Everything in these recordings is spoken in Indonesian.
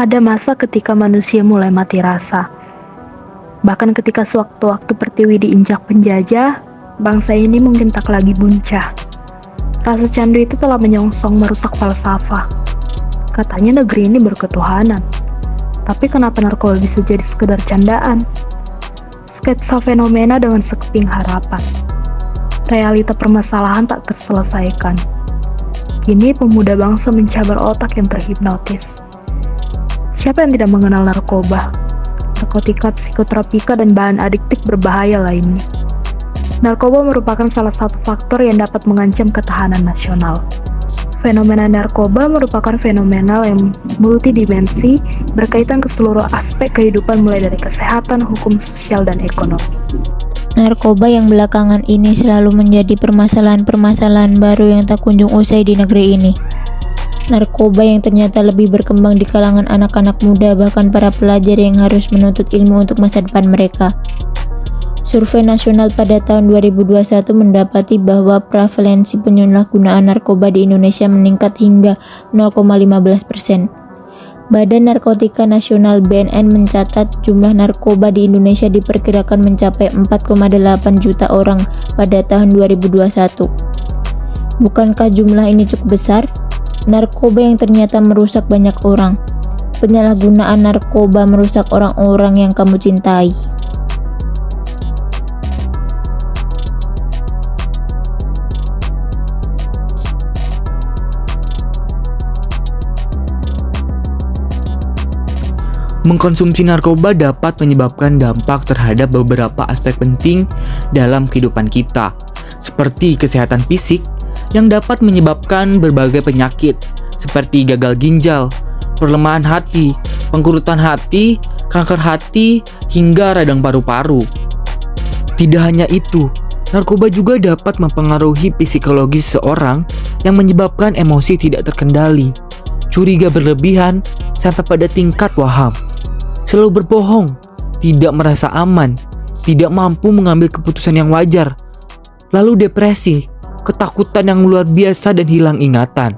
Ada masa ketika manusia mulai mati rasa. Bahkan ketika sewaktu-waktu Pertiwi diinjak penjajah, bangsa ini mungkin tak lagi buncah. Rasa candu itu telah menyongsong merusak falsafah. Katanya negeri ini berketuhanan. Tapi kenapa narkoba bisa jadi sekedar candaan? Sketsa fenomena dengan sekeping harapan. Realita permasalahan tak terselesaikan. Kini pemuda bangsa mencabar otak yang terhipnotis. Siapa yang tidak mengenal narkoba, narkotika, psikotropika, dan bahan adiktif berbahaya lainnya? Narkoba merupakan salah satu faktor yang dapat mengancam ketahanan nasional. Fenomena narkoba merupakan fenomena yang multidimensi, berkaitan ke seluruh aspek kehidupan mulai dari kesehatan, hukum, sosial, dan ekonomi. Narkoba yang belakangan ini selalu menjadi permasalahan-permasalahan baru yang tak kunjung usai di negeri ini. Narkoba yang ternyata lebih berkembang di kalangan anak-anak muda, bahkan para pelajar yang harus menuntut ilmu untuk masa depan mereka. Survei nasional pada tahun 2021 mendapati bahwa prevalensi penyalahgunaan narkoba di Indonesia meningkat hingga 0,15%. Badan Narkotika Nasional BNN mencatat jumlah narkoba di Indonesia diperkirakan mencapai 4,8 juta orang pada tahun 2021. Bukankah jumlah ini cukup besar? Narkoba yang ternyata merusak banyak orang. Penyalahgunaan narkoba merusak orang-orang yang kamu cintai. Mengkonsumsi narkoba dapat menyebabkan dampak terhadap beberapa aspek penting dalam kehidupan kita, seperti kesehatan fisik yang dapat menyebabkan berbagai penyakit seperti gagal ginjal, perlemahan hati, pengkurutan hati, kanker hati, hingga radang paru-paru. Tidak hanya itu, narkoba juga dapat mempengaruhi psikologis seseorang yang menyebabkan emosi tidak terkendali, curiga berlebihan, sampai pada tingkat waham, selalu berbohong, tidak merasa aman, tidak mampu mengambil keputusan yang wajar, lalu depresi, ketakutan yang luar biasa, dan hilang ingatan.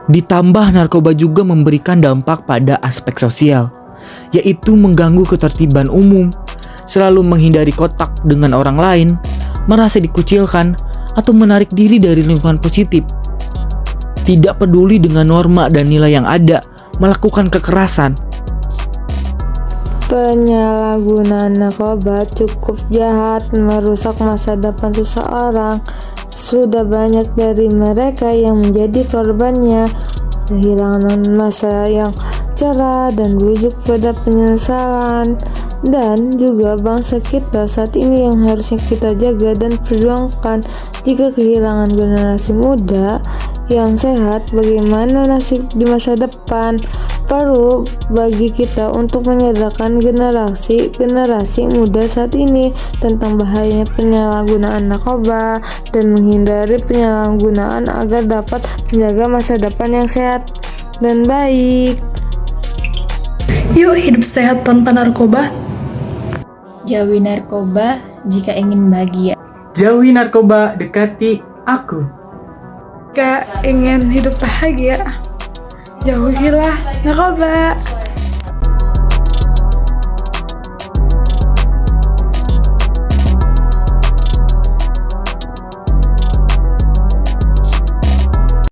Ditambah narkoba juga memberikan dampak pada aspek sosial, yaitu mengganggu ketertiban umum, selalu menghindari kontak dengan orang lain, merasa dikucilkan, atau menarik diri dari lingkungan positif. Tidak peduli dengan norma dan nilai yang ada, melakukan kekerasan. Penyalahgunaan narkoba cukup jahat, merusak masa depan seseorang. Sudah banyak dari mereka yang menjadi korbannya, kehilangan masa yang cerah dan rujuk pada penyesalan. Dan juga bangsa kita saat ini yang harusnya kita jaga dan perjuangkan. Jika kehilangan generasi muda yang sehat, bagaimana nasib di masa depan? Perlu bagi kita untuk menyadarkan generasi muda saat ini tentang bahayanya penyalahgunaan narkoba dan menghindari penyalahgunaan agar dapat menjaga masa depan yang sehat dan baik. Yuk hidup sehat tanpa narkoba. Jauhi narkoba jika ingin bahagia. Jauhi narkoba, dekati aku. Jika ingin hidup bahagia, jauhilah narkoba.